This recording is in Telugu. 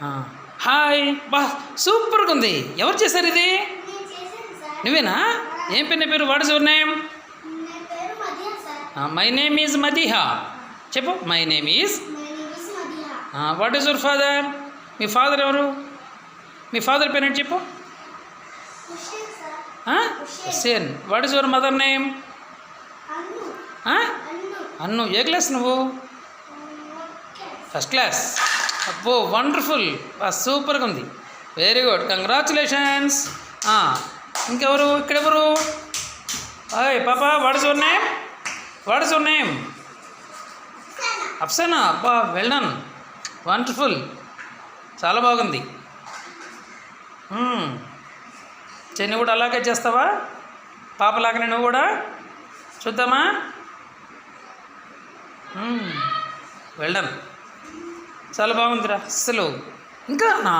హాయ్ బా సూపర్గా ఉంది. ఎవరు చేశారు ఇది? నువ్వేనా? ఏం పేరు? What is your name? My name is Madiha. చెప్పు. My name is. What is your father? మీ ఫాదర్ ఎవరు? మీ ఫాదర్ పేరు ఏంటి చెప్పు. Hussain. What is your mother name? Annu. ఏ క్లాస్ నువ్వు? First class. అబ్బో వండర్ఫుల్. సూపర్గా ఉంది. Very good. కంగ్రాచులేషన్స్. ఇంకెవరు? ఇక్కడెవరు? హాయ్ పాపా. What is your name? What is your name? Afsana. అబ్బా వెల్ డన్. వండర్ఫుల్. చాలా బాగుంది. చెన్ని కూడా అలాగే చేస్తావా? పాపలాగానే నువ్వు కూడా? చూద్దామా? Well done. చాలా బాగుందిరా అస్సలు. ఇంకా నా